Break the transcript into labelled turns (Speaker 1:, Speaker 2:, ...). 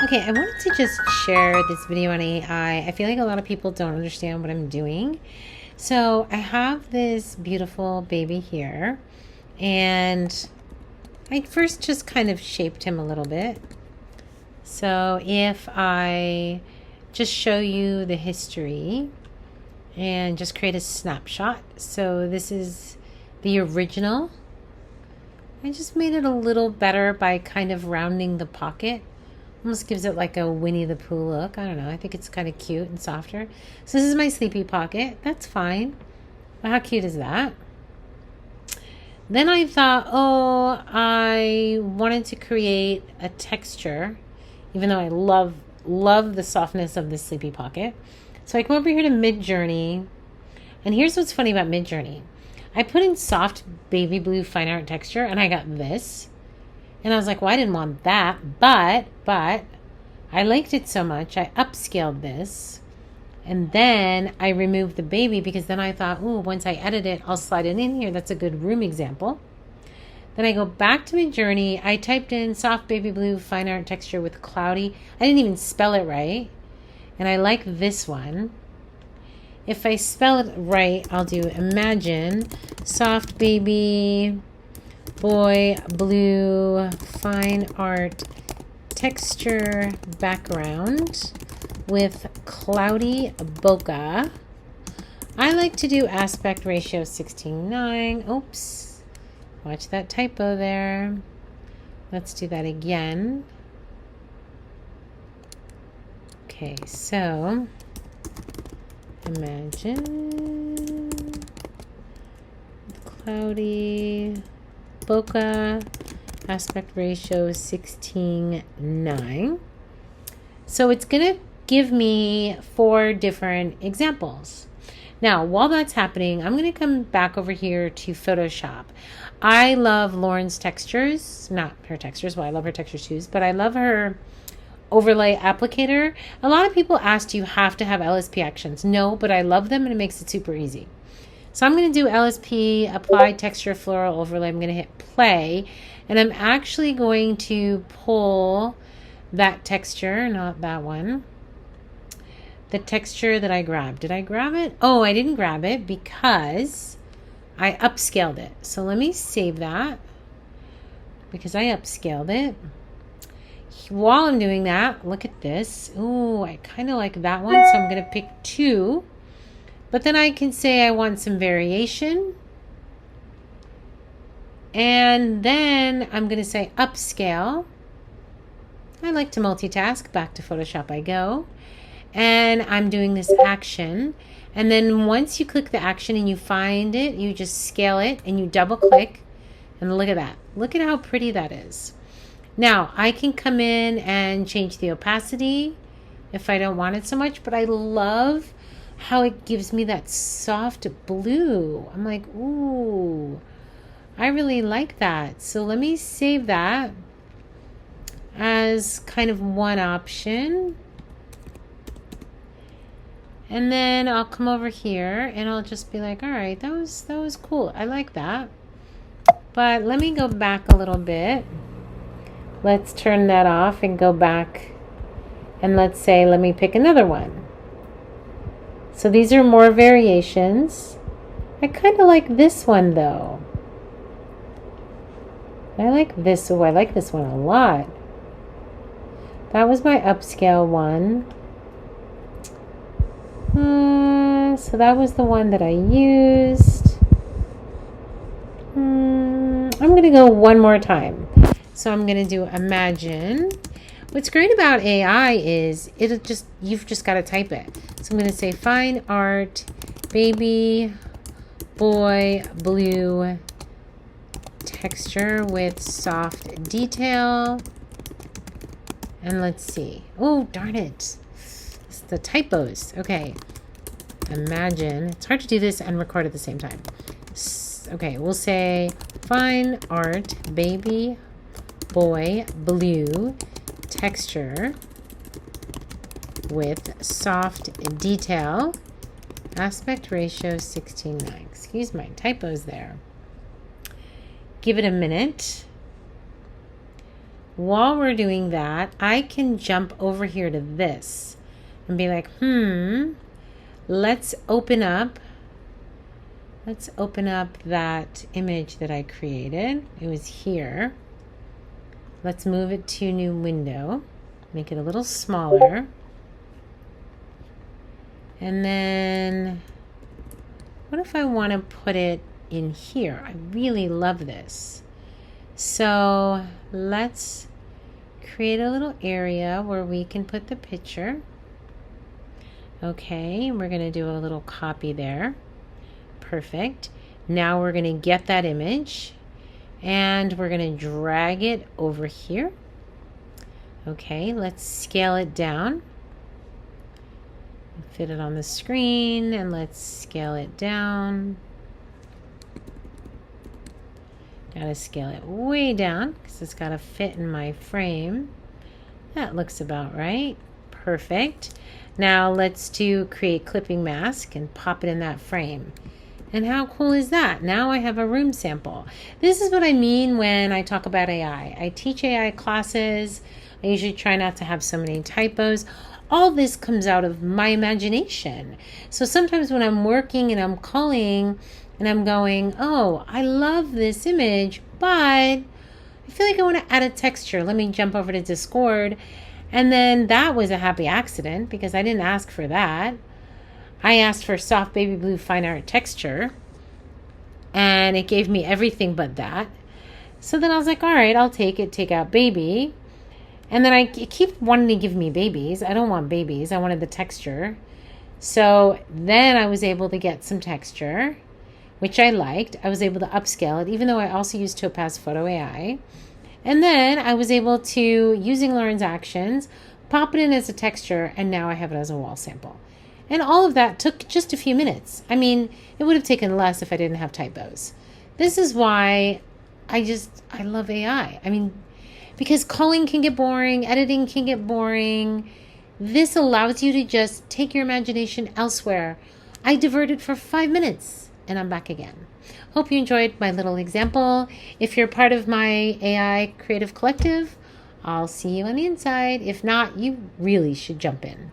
Speaker 1: Okay, I wanted to just share this video on AI. I feel like a lot of people don't understand what I'm doing. So I have this beautiful baby here, and I first just kind of shaped him a little bit. So if I just show you the history and just create a snapshot. So this is the original. I just made it a little better by kind of rounding the pocket. Almost gives it like a Winnie the Pooh look. I don't know. I think it's kind of cute and softer. So this is my sleepy pocket. That's fine. But how cute is that? Then I thought, oh, I wanted to create a texture, even though I love the softness of the sleepy pocket. So I come over here to Midjourney. And here's what's funny about Midjourney. I put in soft baby blue fine art texture and I got this. And I was like, well, I didn't want that, but I liked it so much, I upscaled this. And then I removed the baby because then I thought, oh, once I edit it, I'll slide it in here. That's a good room example. Then I go back to Midjourney. I typed in soft baby blue fine art texture with cloudy. I didn't even spell it right. And I like this one. If I spell it right, I'll do imagine soft baby boy blue fine art texture background with cloudy bokeh. I like to do aspect ratio 16:9. Oops, watch that typo there. Let's do that again. Okay, so imagine cloudy bokeh, aspect ratio 16:9. So it's going to give me 4 different examples. Now, while that's happening, I'm going to come back over here to Photoshop. I love Lauren's textures, not her textures. Well, I love her textures too, but I love her overlay applicator. A lot of people ask, do you have to have LSP actions? No, but I love them and it makes it super easy. So I'm going to do LSP, apply texture floral overlay. I'm going to hit play. And I'm actually going to pull that texture, not that one. The texture that I grabbed. Did I grab it? Oh, I didn't grab it because I upscaled it. So let me save that because I upscaled it. While I'm doing that, look at this. Ooh, I kind of like that one. So I'm going to pick 2. But then I can say I want some variation. And then I'm going to say upscale. I like to multitask. Back to Photoshop I go. And I'm doing this action. And then once you click the action and you find it, you just scale it and you double click. And look at that. Look at how pretty that is. Now, I can come in and change the opacity if I don't want it so much. But I love how it gives me that soft blue. I'm like, ooh, I really like that. So let me save that as kind of one option. And then I'll come over here and I'll just be like, all right, that was cool. I like that. But let me go back a little bit. Let's turn that off and go back. And let's say, let me pick another one. So these are more variations. I kind of like this one though. I like this. Oh, I like this one a lot. That was my upscale one. So that was the one that I used. I'm going to go one more time. So I'm going to do imagine. What's great about AI is you've just got to type it. So I'm going to say fine art baby boy blue texture with soft detail. And let's see. Oh, darn it. It's the typos. Okay. Imagine. It's hard to do this and record at the same time. Okay, we'll say fine art baby boy blue texture with soft detail, aspect ratio 16:9. Excuse my typos there. Give it a minute. while we're doing that, I can jump over here to this and be like, let's open up that image that I created. It was here. Let's move it to new window, make it a little smaller. And then what if I want to put it in here? I really love this. So let's create a little area where we can put the picture. Okay, we're going to do a little copy there. Perfect. Now we're going to get that image and we're going to drag it over here. Okay, let's scale it down. Fit it on the screen and let's scale it down. Gotta scale it way down because it's got to fit in my frame. That looks about right. Perfect. Now let's do create clipping mask and pop it in that frame. And how cool is that? Now I have a room sample. This is what I mean when I talk about AI. I teach AI classes. I usually try not to have so many typos. All this comes out of my imagination. So sometimes when I'm working and I'm calling and I'm going, oh, I love this image, but I feel like I want to add a texture. Let me jump over to Discord. And then that was a happy accident because I didn't ask for that. I asked for soft baby blue fine art texture and it gave me everything but that. So then I was like, all right, I'll take it, take out baby. And then I keep wanting to give me babies. I don't want babies. I wanted the texture. So then I was able to get some texture, which I liked. I was able to upscale it, even though I also used Topaz Photo AI. And then I was able to, using Lauren's actions, pop it in as a texture, and now I have it as a wall sample. And all of that took just a few minutes. I mean, it would have taken less if I didn't have typos. This is why I love AI. I mean, because calling can get boring, editing can get boring. This allows you to just take your imagination elsewhere. I diverted for 5 minutes and I'm back again. Hope you enjoyed my little example. If you're part of my AI Creative Collective, I'll see you on the inside. If not, you really should jump in.